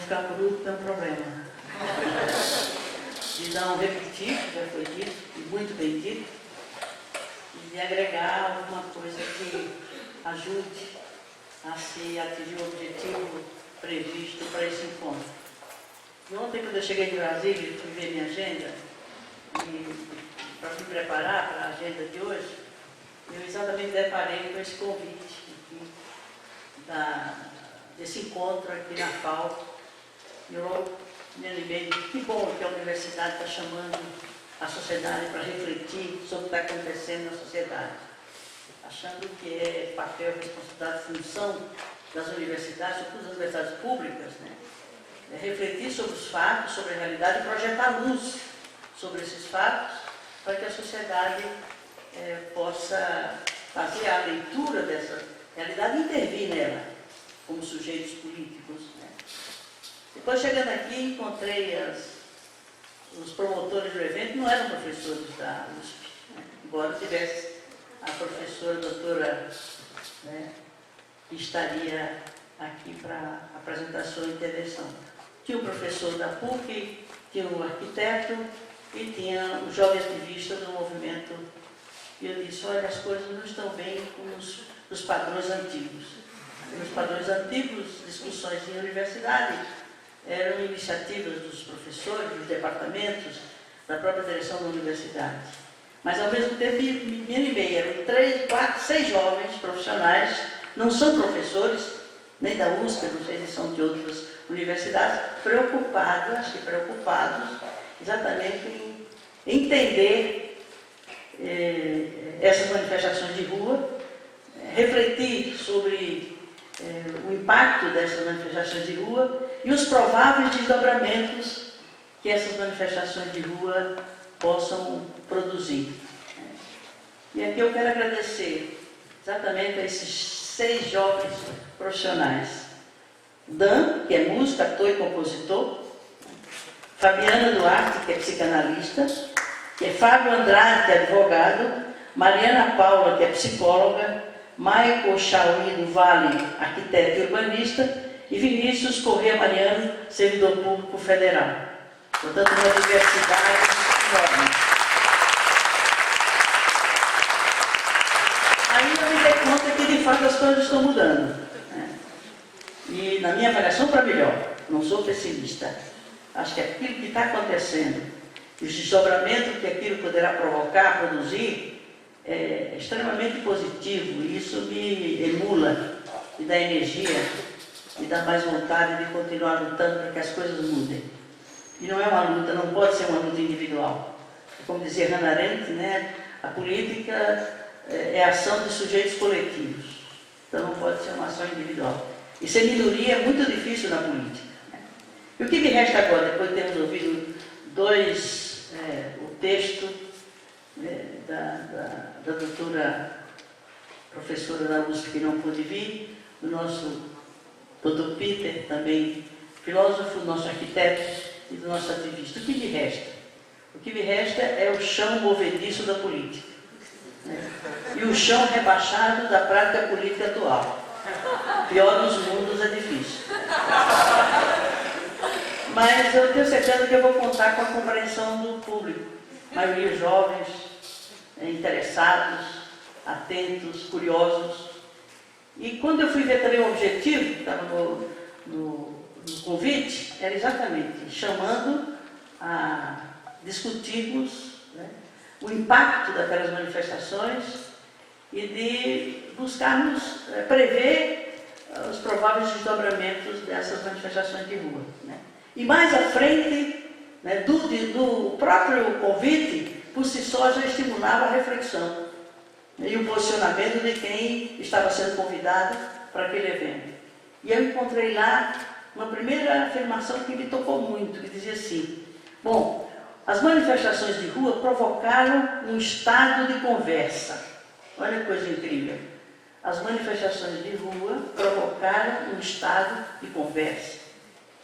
ficar bruto é um problema. De não repetir, já foi dito, e muito bem dito, e de agregar alguma coisa que ajude a se atingir o objetivo previsto para esse encontro. E ontem, quando eu cheguei de Brasília e fui ver minha agenda, e para me preparar para a agenda de hoje, eu exatamente deparei com esse convite desse encontro aqui na FAO. Eu me animei de que bom que a universidade está chamando a sociedade para refletir sobre o que está acontecendo na sociedade, achando que é papel, responsabilidade, função das universidades, sobretudo das universidades públicas, né? É refletir sobre os fatos, sobre a realidade e projetar luz sobre esses fatos para que a sociedade possa fazer a leitura dessa realidade e intervir nela como sujeitos políticos, né? Depois, chegando aqui, encontrei os promotores do evento, não eram professores da USP, né? Embora tivesse a professora doutora, né, que estaria aqui para apresentar sua intervenção. Tinha o professor da PUC, tinha o arquiteto e tinha o jovem ativista do movimento. E eu disse, olha, as coisas não estão bem com os padrões antigos. Nos padrões antigos, discussões em universidade eram iniciativas dos professores, dos departamentos, da própria direção da universidade. Mas, ao mesmo tempo, me animei. Eram 3, 4, 6 jovens profissionais, não são professores, nem da USP, não sei se são de outras universidades, preocupados exatamente em entender essas manifestações de rua, refletir sobre o impacto dessas manifestações de rua e os prováveis desdobramentos que essas manifestações de rua possam produzir. E aqui eu quero agradecer exatamente a esses 6 jovens profissionais. Dan, que é músico, ator e compositor. Fabiana Duarte, que é psicanalista. Que é Fábio Andrade, que é advogado. Mariana Paula, que é psicóloga. Michael Chauí do Vale, arquiteto e urbanista. E Vinícius Corrêa Mariano, servidor público federal. Portanto, uma diversidade enorme. Aí eu me dei conta que, de fato, as coisas estão mudando, né? E, na minha avaliação, para melhor. Não sou pessimista. Acho que aquilo que está acontecendo, os desdobramentos que aquilo poderá provocar, produzir, é extremamente positivo. E isso me emula, me dá energia, me dá mais vontade de continuar lutando para que as coisas mudem. E não é uma luta, não pode ser uma luta individual. Como dizia Hannah Arendt, né, a política é a ação de sujeitos coletivos. Então não pode ser uma ação individual. E ser minoria é muito difícil na política, né? E o que me resta agora, depois de termos ouvido o texto, né, da doutora professora da USP, que não pôde vir, do nosso doutor Peter, também filósofo, nosso arquiteto e do nosso ativista. O que me resta? O que me resta é o chão movediço da política, né? E o chão rebaixado da prática política atual. Pior dos mundos é difícil. Mas eu tenho certeza que eu vou contar com a compreensão do público. A maioria jovens, interessados, atentos, curiosos. E quando eu fui ver também o objetivo, que estava no convite, era exatamente chamando a discutirmos, né, o impacto daquelas manifestações e de buscarmos prever os prováveis desdobramentos dessas manifestações de rua, né? E mais à frente, né, do próprio convite, por si só já estimulava a reflexão, né, e o posicionamento de quem estava sendo convidado para aquele evento. E eu encontrei lá uma primeira afirmação que me tocou muito, que dizia assim: bom, as manifestações de rua provocaram um estado de conversa. Olha que coisa incrível. As manifestações de rua provocaram um estado de conversa.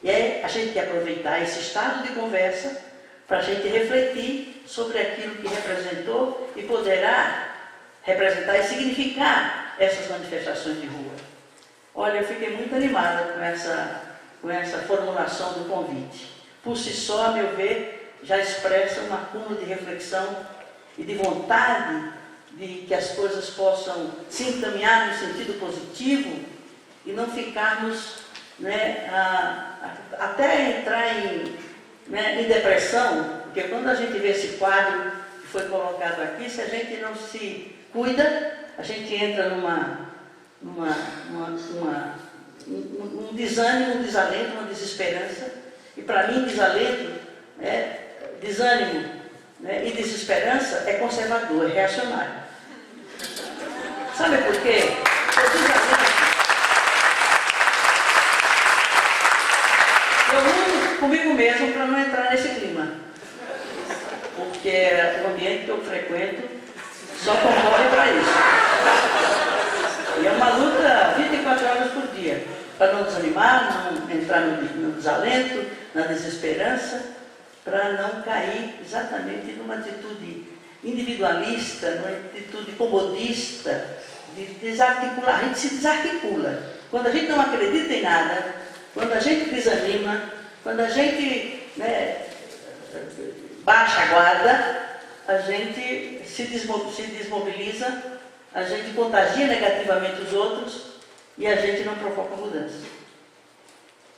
E aí a gente quer aproveitar esse estado de conversa para a gente refletir sobre aquilo que representou e poderá representar e significar essas manifestações de rua. Olha, eu fiquei muito animada com com essa formulação do convite. Por si só, a meu ver, já expressa um acúmulo de reflexão e de vontade de que as coisas possam se encaminhar no sentido positivo e não ficarmos, né, até entrar em depressão, porque quando a gente vê esse quadro que foi colocado aqui, se a gente não se cuida, a gente entra num desânimo, um desalento, uma desesperança. E para mim, desânimo, né, e desesperança é conservador, é reacionário. Sabe por quê? Eu luto comigo mesmo para não entrar nesse clima, porque o ambiente que eu frequento só concorre para isso. E é uma luta 24 horas por dia, para não desanimar, não entrar no desalento, na desesperança, para não cair exatamente numa atitude individualista, numa atitude comodista, de desarticular. A gente se desarticula. Quando a gente não acredita em nada, quando a gente desanima, quando a gente, né, baixa a guarda, a gente se desmobiliza, a gente contagia negativamente os outros e a gente não provoca mudança.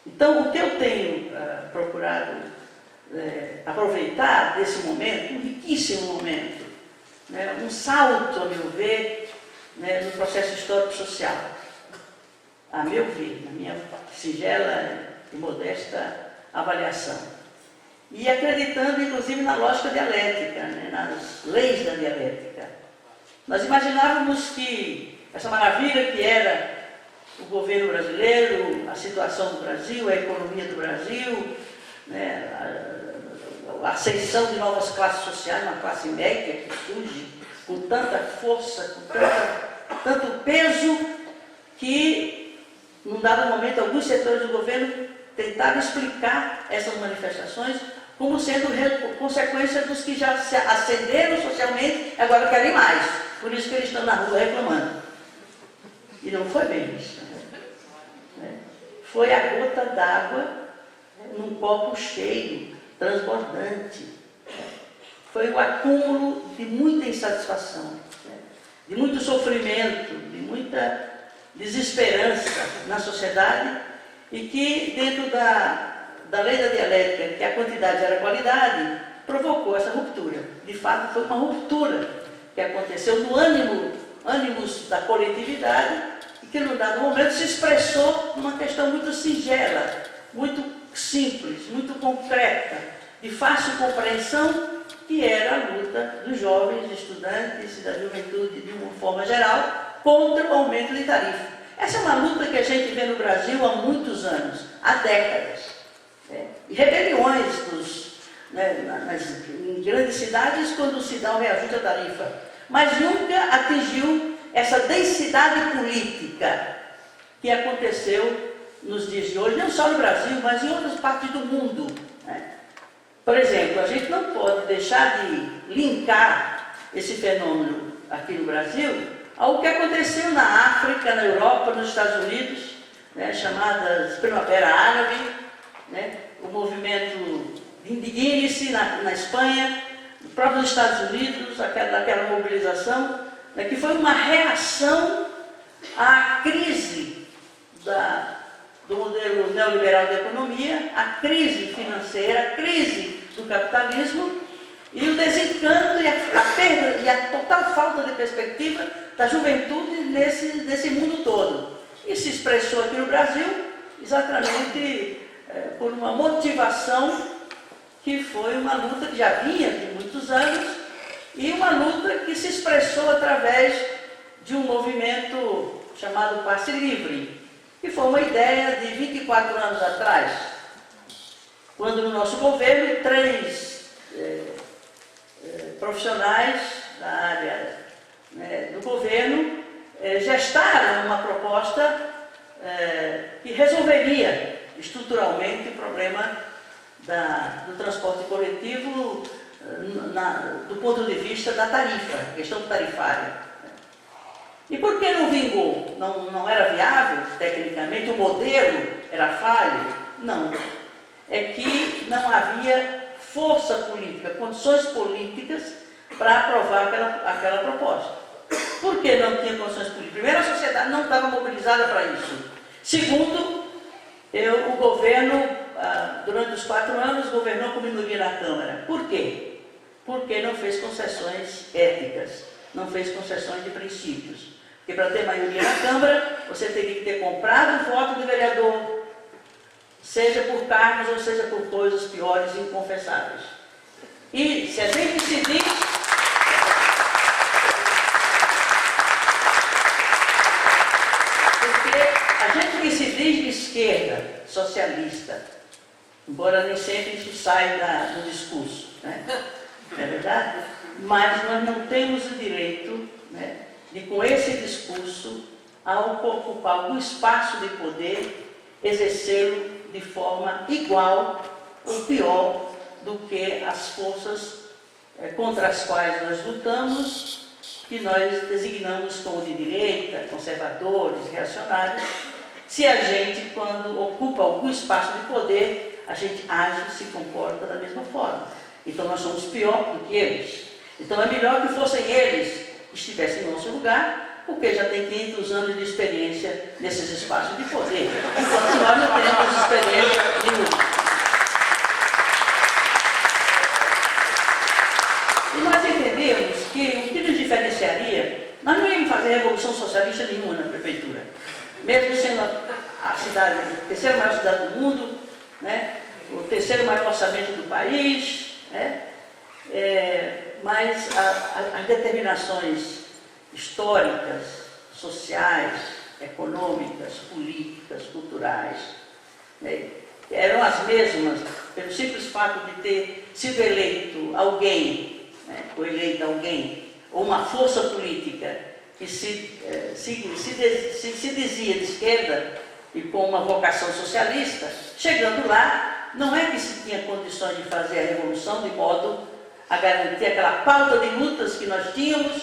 Então, o que eu tenho procurado aproveitar desse momento, um riquíssimo momento, né, um salto, a meu ver, né, no processo histórico-social, a meu ver, na minha singela e modesta avaliação. E acreditando, inclusive, na lógica dialética, né, nas leis da dialética. Nós imaginávamos que essa maravilha que era o governo brasileiro, a situação do Brasil, a economia do Brasil, né, a ascensão de novas classes sociais, uma classe média que surge com tanta força, com tanto peso, que, num dado momento, alguns setores do governo tentaram explicar essas manifestações como sendo consequência dos que já se ascenderam socialmente e agora querem mais. Por isso que eles estão na rua reclamando. E não foi bem isso. Né? Foi a gota d'água num copo cheio, transbordante. Foi o acúmulo de muita insatisfação, de muito sofrimento, de muita desesperança na sociedade, e que, dentro da lei da dialética, que a quantidade era a qualidade, provocou essa ruptura. De fato, foi uma ruptura que aconteceu no ânimos da coletividade, e que, num dado momento, se expressou numa questão muito singela, muito simples, muito concreta, de fácil compreensão, que era a luta dos jovens, estudantes e da juventude, de uma forma geral, contra o aumento de tarifa. Essa é uma luta que a gente vê no Brasil há muitos anos, há décadas. E rebeliões em grandes cidades quando se dá o reajuste da tarifa. Mas nunca atingiu essa densidade política que aconteceu nos dias de hoje, não só no Brasil, mas em outras partes do mundo. Né? Por exemplo, a gente não pode deixar de linkar esse fenômeno aqui no Brasil ao que aconteceu na África, na Europa, nos Estados Unidos, né, chamadas Primavera Árabe, né, o movimento Indigne-se na Espanha, no próprio Estados Unidos, aquela mobilização, né, que foi uma reação à crise do modelo neoliberal de economia, à crise financeira, à crise do capitalismo e o desencanto e a perda e a total falta de perspectiva da juventude nesse mundo todo. E se expressou aqui no Brasil exatamente por uma motivação que foi uma luta que já vinha de muitos anos e uma luta que se expressou através de um movimento chamado Passe Livre, que foi uma ideia de 24 anos atrás, quando no nosso governo 3 profissionais da área, né, do governo gestaram uma proposta que resolveria estruturalmente o problema do transporte coletivo do ponto de vista da tarifa, questão tarifária. E por que não vingou? Não era viável, tecnicamente, o modelo era falho, Não. É que não havia força política, condições políticas para aprovar aquela proposta. Por que não tinha condições políticas? Primeiro, a sociedade não estava mobilizada para isso. Segundo, o governo, durante os 4 anos, governou com minoria na Câmara. Por quê? Porque não fez concessões éticas, não fez concessões de princípios. Porque para ter maioria na Câmara, você teria que ter comprado o voto do vereador, seja por cargos ou seja por coisas piores e inconfessáveis. E se a gente se diz... Porque a gente que se diz de esquerda, socialista, embora nem sempre isso saia do discurso, né? Não é verdade? Mas nós não temos o direito, né, de, com esse discurso, ao ocupar algum espaço de poder, exercê-lo de forma igual ou pior do que as forças contra as quais nós lutamos, que nós designamos como de direita, conservadores, reacionários. Se a gente, quando ocupa algum espaço de poder, a gente age e se comporta da mesma forma. Então nós somos pior do que eles. Então é melhor que fossem eles que estivessem em nosso lugar, porque já tem 500 anos de experiência nesses espaços de poder, enquanto nós não temos experiência nenhuma. E nós entendemos que o que nos diferenciaria, nós não íamos fazer revolução socialista nenhuma na prefeitura, mesmo sendo a cidade, a terceira maior cidade do mundo, né, o terceiro maior orçamento do país, né, mas as determinações históricas, sociais, econômicas, políticas, culturais, né, eram as mesmas, pelo simples fato de ter sido eleito alguém, né, ou eleita alguém, ou uma força política que se dizia de esquerda e com uma vocação socialista, chegando lá, não é que se tinha condições de fazer a revolução de modo a garantir aquela pauta de lutas que nós tínhamos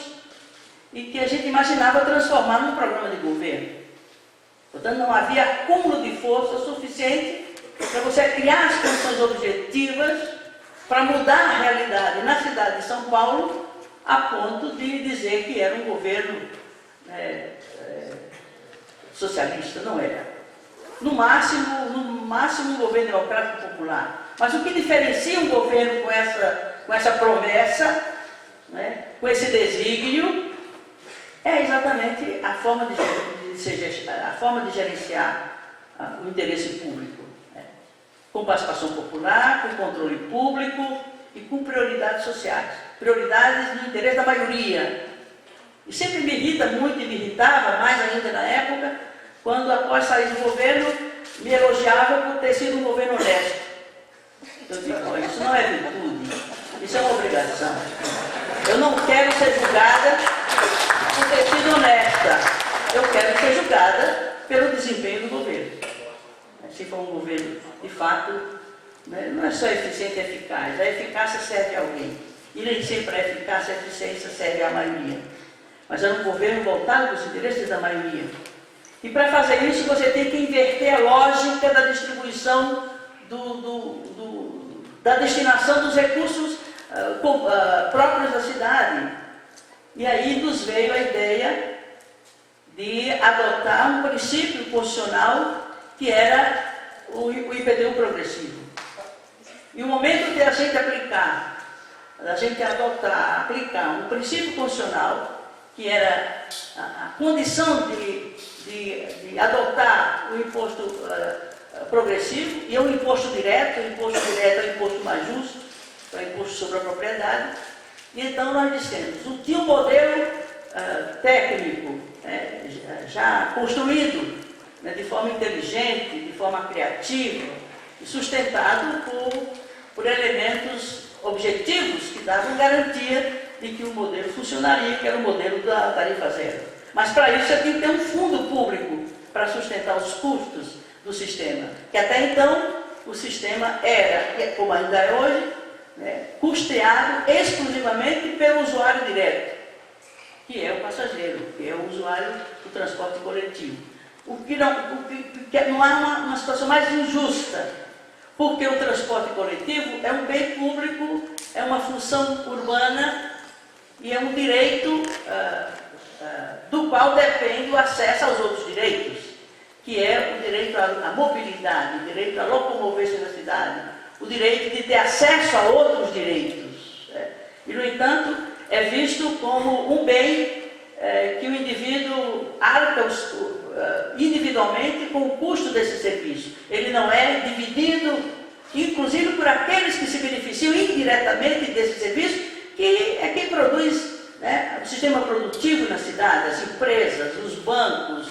e que a gente imaginava transformar num programa de governo. Portanto, não havia acúmulo de força suficiente para você criar as condições objetivas para mudar a realidade na cidade de São Paulo, a ponto de dizer que era um governo socialista. Não era. No máximo um governo democrático popular. Mas o que diferencia um governo com essa promessa, né, com esse desígnio, é exatamente a forma de gerenciar o interesse público, né, com participação popular, com controle público e com prioridades sociais, prioridades no interesse da maioria. E sempre me irrita muito, e me irritava mais ainda na época, quando após sair do governo, me elogiava por ter sido um governo honesto. Eu digo, isso não é virtude, isso é uma obrigação. Eu não quero ser julgada por ter sido honesta, eu quero ser julgada pelo desempenho do governo. Se for um governo, de fato, né, não é só eficiente e eficaz, a eficácia serve a alguém. E nem sempre a eficácia e a eficiência serve à maioria. Mas é um governo voltado para os interesses da maioria. E para fazer isso, você tem que inverter a lógica da distribuição, da destinação dos recursos próprios da cidade. E aí nos veio a ideia de adotar um princípio constitucional que era o IPTU progressivo. E o momento de a gente aplicar um princípio constitucional, que era a condição de adotar o imposto progressivo, e é um imposto direto, o imposto direto é o imposto mais justo, é o imposto sobre a propriedade. E então nós dissemos, tinha um modelo técnico já construído, né, de forma inteligente, de forma criativa, e sustentado por elementos objetivos que davam garantia de que o modelo funcionaria, que era o modelo da tarifa zero. Mas para isso você tem que ter um fundo público para sustentar os custos do sistema, que até então o sistema era, como ainda é hoje, né, custeado exclusivamente pelo usuário direto, que é o passageiro, que é o usuário do transporte coletivo. não há uma situação mais injusta, porque o transporte coletivo é um bem público, é uma função urbana e é um direito do qual depende o acesso aos outros direitos, que é o direito à mobilidade, o direito a locomover-se na cidade, o direito de ter acesso a outros direitos. E, no entanto, é visto como um bem que o indivíduo arca individualmente com o custo desse serviço. Ele não é dividido, inclusive por aqueles que se beneficiam indiretamente desse serviço, que é quem produz, né, o sistema produtivo na cidade, as empresas, os bancos,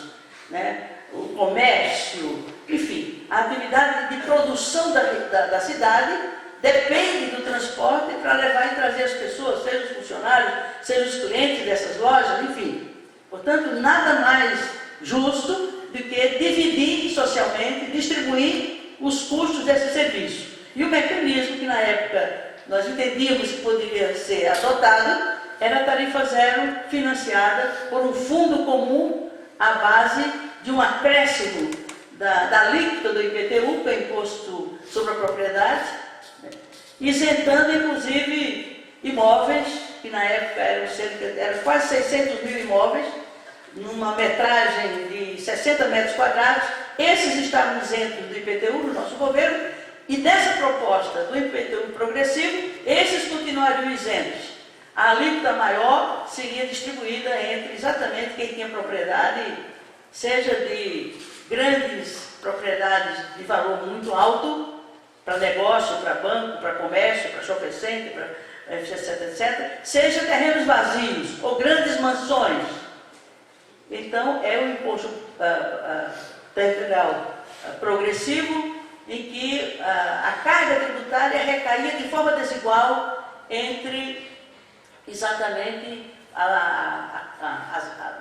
né, o comércio, enfim, a atividade de produção da cidade depende do transporte para levar e trazer as pessoas, seja os funcionários, seja os clientes dessas lojas, enfim. Portanto, nada mais justo do que dividir socialmente, distribuir os custos desse serviço. E o mecanismo que na época nós entendíamos que poderia ser adotado era a tarifa zero financiada por um fundo comum à base de um acréscimo da alíquota do IPTU, que é o Imposto sobre a Propriedade, né, isentando inclusive imóveis, que na época eram quase 600 mil imóveis, numa metragem de 60 metros quadrados. Esses estavam isentos do IPTU no nosso governo, e dessa proposta do IPTU progressivo, esses continuariam isentos. A alíquota maior seria distribuída entre exatamente quem tinha propriedade, seja de grandes propriedades de valor muito alto, para negócio, para banco, para comércio, para shopping center, para etc., seja terrenos vazios ou grandes mansões. Então, é um imposto territorial progressivo, em que a carga tributária recaía de forma desigual entre exatamente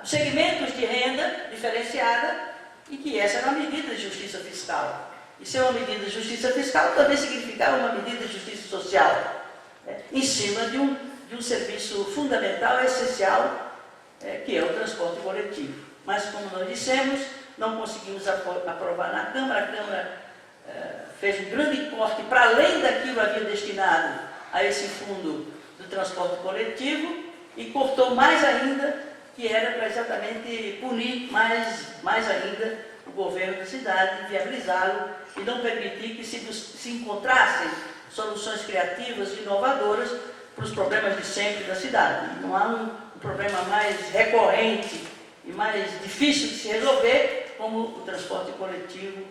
os segmentos de renda diferenciada, e que essa era uma medida de justiça fiscal. E ser uma medida de justiça fiscal também significava uma medida de justiça social, né, em cima de um serviço fundamental, essencial, que é o transporte coletivo. Mas, como nós dissemos, não conseguimos aprovar na Câmara. A Câmara fez um grande corte para além daquilo havia destinado a esse fundo do transporte coletivo, e cortou mais ainda, que era para exatamente punir mais ainda o governo da cidade, viabilizá-lo e não permitir que se encontrassem soluções criativas e inovadoras para os problemas de sempre da cidade. Não há um problema mais recorrente e mais difícil de se resolver como o transporte coletivo,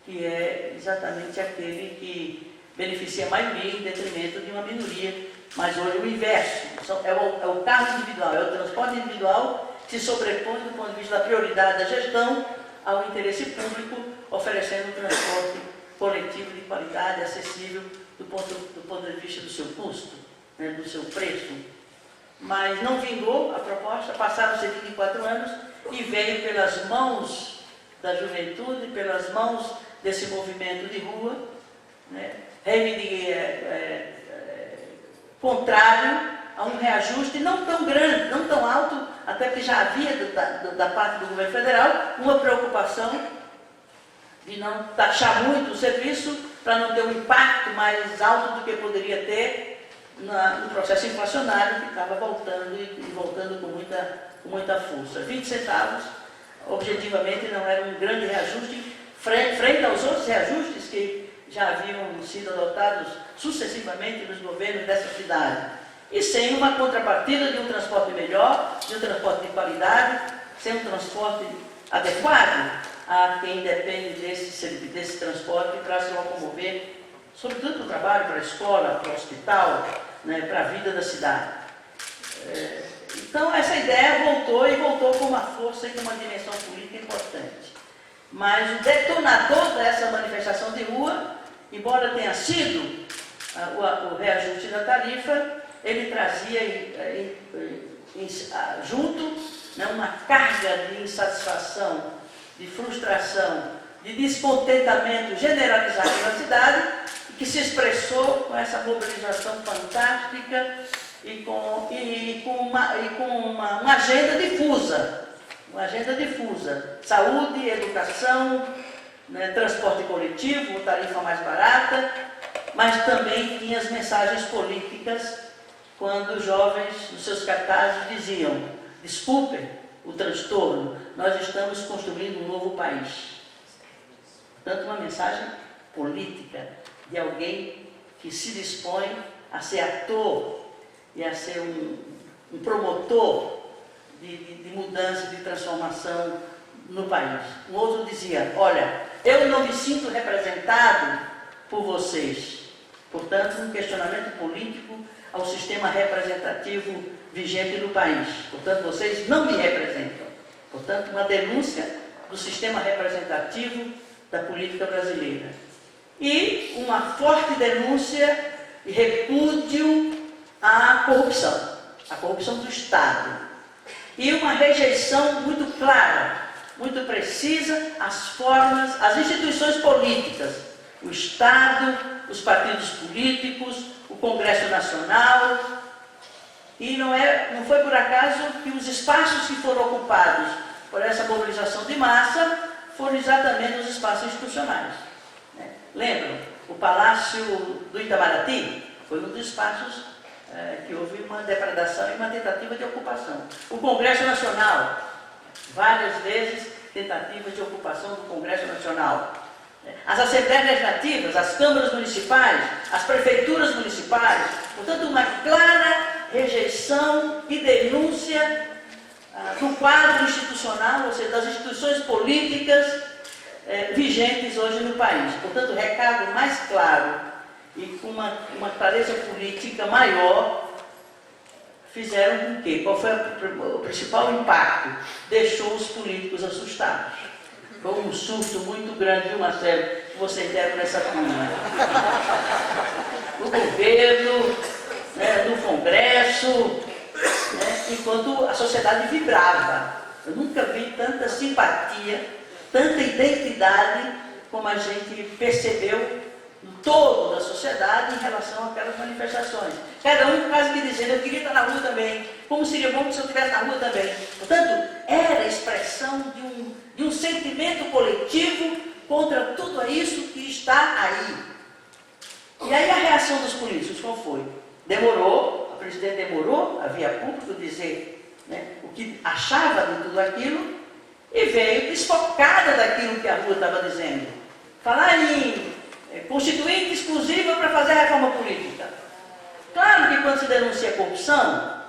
que é exatamente aquele que beneficia a maioria em detrimento de uma minoria. Mas hoje o inverso, é o carro individual, é o transporte individual que se sobrepõe do ponto de vista da prioridade da gestão ao interesse público, oferecendo um transporte coletivo de qualidade, acessível do ponto de vista do seu custo, né, do seu preço. Mas não vingou a proposta, passaram-se 24 anos e veio pelas mãos da juventude, pelas mãos desse movimento de rua, né, contrário a um reajuste não tão grande, não tão alto, até que já havia da parte do governo federal uma preocupação de não taxar muito o serviço para não ter um impacto mais alto do que poderia ter no processo inflacionário, que estava voltando e voltando com muita força. 20 centavos, objetivamente, não era um grande reajuste frente aos outros reajustes que já haviam sido adotados sucessivamente nos governos dessa cidade, e sem uma contrapartida de um transporte melhor, de um transporte de qualidade, sem um transporte adequado a quem depende desse transporte para se locomover, sobretudo para o trabalho, para a escola, para o hospital, né, para a vida da cidade. Então, essa ideia voltou com uma força e com uma dimensão política importante. Mas o detonador dessa manifestação de rua, embora tenha sido o reajuste da tarifa, ele trazia junto, né, uma carga de insatisfação, de frustração, de descontentamento generalizado na cidade, que se expressou com essa mobilização fantástica e com uma agenda difusa, uma agenda difusa, saúde, educação, né, transporte coletivo, tarifa mais barata, mas também tinha as mensagens políticas, quando os jovens, nos seus cartazes, diziam: desculpem o transtorno, nós estamos construindo um novo país. Portanto, uma mensagem política de alguém que se dispõe a ser ator e a ser um promotor de mudança, de transformação no país. Um outro dizia: olha, eu não me sinto representado por vocês. Portanto, um questionamento político ao sistema representativo vigente no país. Portanto, vocês não me representam. Portanto, uma denúncia do sistema representativo da política brasileira. E uma forte denúncia e repúdio à corrupção do Estado. E uma rejeição muito clara, muito precisa às formas, às instituições políticas, o Estado, os partidos políticos, o Congresso Nacional. E não foi por acaso que os espaços que foram ocupados por essa mobilização de massa foram exatamente os espaços institucionais. Lembram? O Palácio do Itamaraty foi um dos espaços que houve uma depredação e uma tentativa de ocupação. O Congresso Nacional, várias vezes tentativas de ocupação do Congresso Nacional. As Assembleias Legislativas, as câmaras municipais, as prefeituras municipais. Portanto, uma clara rejeição e denúncia do quadro institucional, ou seja, das instituições políticas vigentes hoje no país. Portanto, o recado mais claro e com uma clareza política maior fizeram com que, qual foi o principal impacto? Deixou os políticos assustados. Foi um susto muito grande, viu, Marcelo, que você deram nessa turma. No governo, no Congresso, enquanto a sociedade vibrava. Eu nunca vi tanta simpatia, tanta identidade como a gente percebeu no todo da sociedade em relação àquelas manifestações. Cada um quase que dizendo: eu queria estar na rua também, como seria bom se eu estivesse na rua também. Portanto, era a expressão de um sentimento coletivo contra tudo isso que está aí. E aí a reação dos políticos qual foi? Demorou, a presidente demorou, a via pública, dizer o que achava de tudo aquilo, e veio desfocada daquilo que a rua estava dizendo. Falar em constituinte exclusiva para fazer a reforma política. Claro que quando se denuncia corrupção,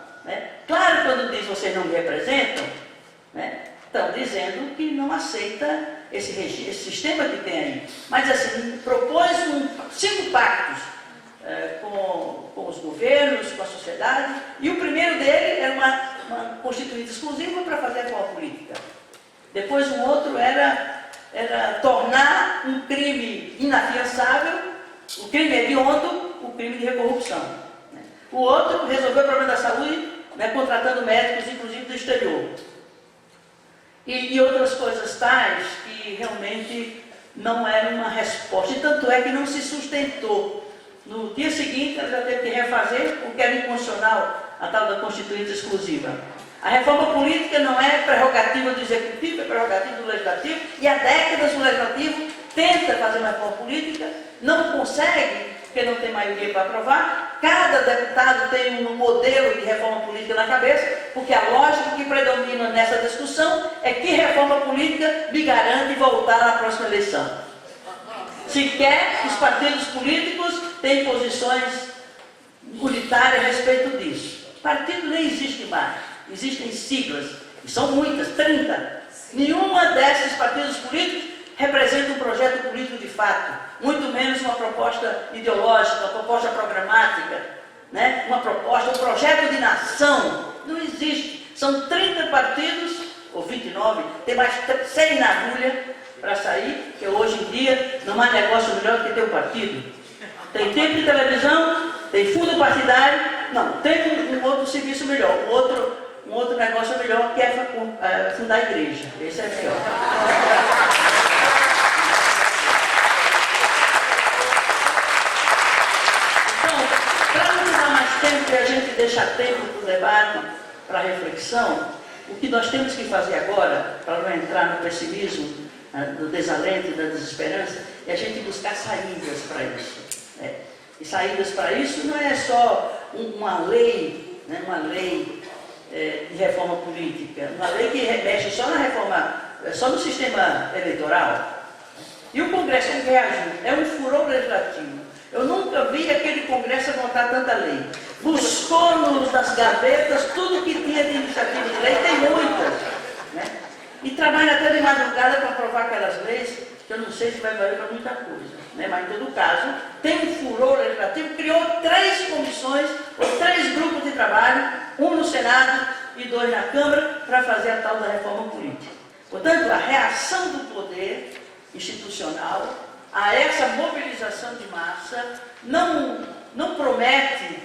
claro quando diz vocês não me representam, estão dizendo que não aceita esse sistema que tem aí. Mas assim, propôs 5 pactos com os governos, com a sociedade, e o primeiro dele era uma constituinte exclusiva para fazer a reforma política. Depois um outro era tornar um crime inafiançável, o crime hediondo, o crime de corrupção. O outro, resolver o problema da saúde, contratando médicos, inclusive do exterior. E outras coisas tais que realmente não eram uma resposta. E tanto é que não se sustentou. No dia seguinte, ela já teve que refazer o que era inconstitucional, a tal da Constituinte Exclusiva. A reforma política não é prerrogativa do Executivo, é prerrogativa do Legislativo, e há décadas o Legislativo tenta fazer uma reforma política, não consegue, porque não tem maioria para aprovar. Cada deputado tem um modelo de reforma política na cabeça, porque a lógica que predomina nessa discussão é que reforma política me garante voltar na próxima eleição. Sequer os partidos políticos têm posições unitárias a respeito disso. Partido nem existe mais. Existem siglas, e são muitas, 30. Nenhuma desses partidos políticos representa um projeto político de fato, muito menos uma proposta ideológica, uma proposta programática, uma proposta, um projeto de nação. Não existe. São 30 partidos, ou 29, tem mais 100 na agulha para sair, porque hoje em dia não há negócio melhor do que ter um partido. Tem tempo de televisão, tem fundo partidário, não, tem um outro serviço melhor, um outro negócio melhor, que é fundar a igreja. Esse é melhor. Então, para não dar mais tempo e a gente deixar tempo para o debate, para a reflexão, O que nós temos que fazer agora, para não entrar no pessimismo, do desalento, da desesperança, é a gente buscar saídas para isso. E saídas para isso não é só uma lei, né, de reforma política, uma lei que mexe só na reforma, só no sistema eleitoral. E o Congresso reagiu, é um furor legislativo. Eu nunca vi aquele Congresso votar tanta lei. Buscou nas gavetas tudo que tinha de iniciativa de lei, tem muitas, né? E trabalha até de madrugada para aprovar aquelas leis, que eu não sei se vai valer para muita coisa, né? Mas em todo caso, tem um furor legislativo, criou 3 comissões, ou 3 grupos de trabalho, um no Senado e 2 na Câmara, para fazer a tal da reforma política. Portanto, a reação do poder institucional a essa mobilização de massa não promete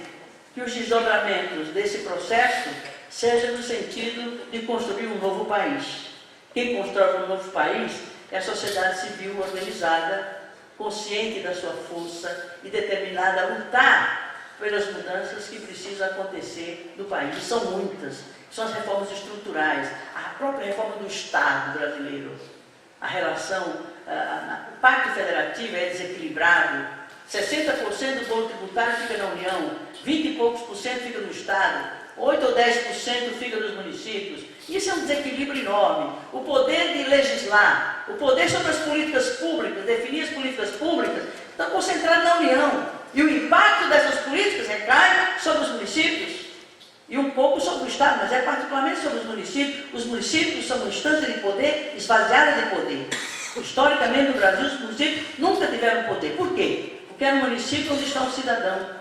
que os desdobramentos desse processo sejam no sentido de construir um novo país. Quem constrói um novo país é a sociedade civil organizada, consciente da sua força e determinada a lutar pelas mudanças que precisam acontecer no país. E são muitas. São as reformas estruturais, a própria reforma do Estado brasileiro. A relação, o pacto federativo é desequilibrado, 60% do bolo tributário fica na União, 20 e poucos por cento fica no Estado, 8 ou 10% fica nos municípios. Isso é um desequilíbrio enorme. O poder de legislar, o poder sobre as políticas públicas, definir as políticas públicas, está concentrado na União. E o impacto dessas políticas recai sobre os municípios. E um pouco sobre o Estado, mas é particularmente sobre os municípios. Os municípios são uma instância de poder esvaziada de poder. Historicamente, no Brasil, os municípios nunca tiveram poder. Por quê? Porque é um município onde está um cidadão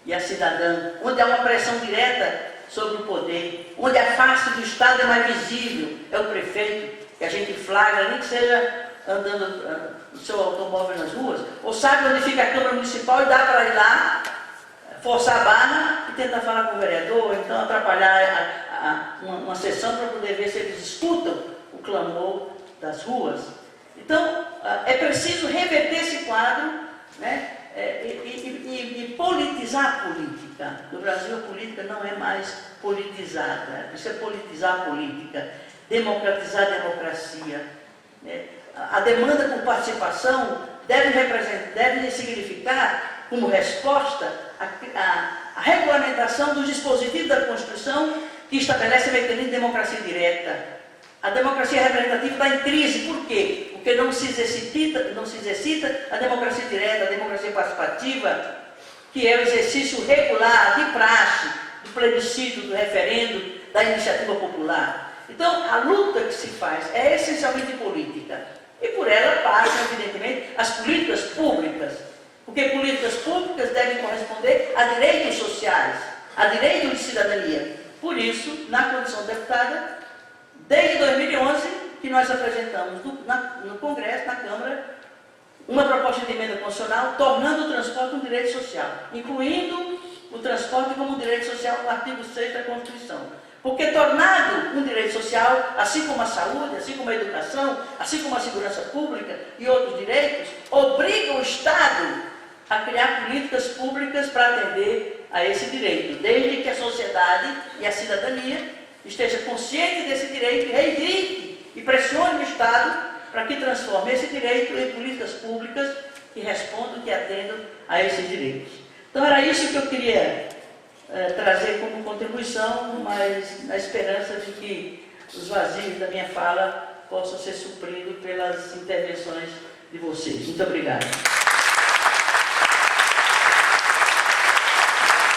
e a cidadã, onde há uma pressão direta sobre o poder, onde a face do Estado é mais visível, é o prefeito, que a gente flagra, nem que seja andando no seu automóvel nas ruas, ou sabe onde fica a Câmara Municipal e dá para ir lá, forçar a barra e tentar falar com o vereador, ou então atrapalhar uma sessão para poder ver se eles escutam o clamor das ruas. Então, é preciso reverter esse quadro, né, e politizar a política. No Brasil, a política não é mais politizada, precisa politizar a política, democratizar a democracia. Né? A demanda por participação deve significar, como resposta, a regulamentação dos dispositivos da Constituição que estabelece o mecanismo de democracia direta. A democracia representativa está em crise. Por quê? Porque não se exercita a democracia direta, a democracia participativa, que é o exercício regular, de praxe, do plebiscito, do referendo, da iniciativa popular. Então, a luta que se faz é essencialmente política. E por ela passam, evidentemente, as políticas públicas. Porque políticas públicas devem corresponder a direitos sociais, a direitos de cidadania. Por isso, na condição de deputada, desde 2011, que nós apresentamos no Congresso, na Câmara, uma proposta de emenda constitucional tornando o transporte um direito social, incluindo o transporte como direito social no artigo 6º da Constituição. Porque tornado um direito social, assim como a saúde, assim como a educação, assim como a segurança pública e outros direitos, obriga o Estado a criar políticas públicas para atender a esse direito, desde que a sociedade e a cidadania esteja consciente desse direito e reivindique e pressione o Estado para que transforme esse direito em políticas públicas que respondam, que atendam a esses direitos. Então era isso que eu queria trazer como contribuição, mas na esperança de que os vazios da minha fala possam ser supridos pelas intervenções de vocês. Muito obrigado.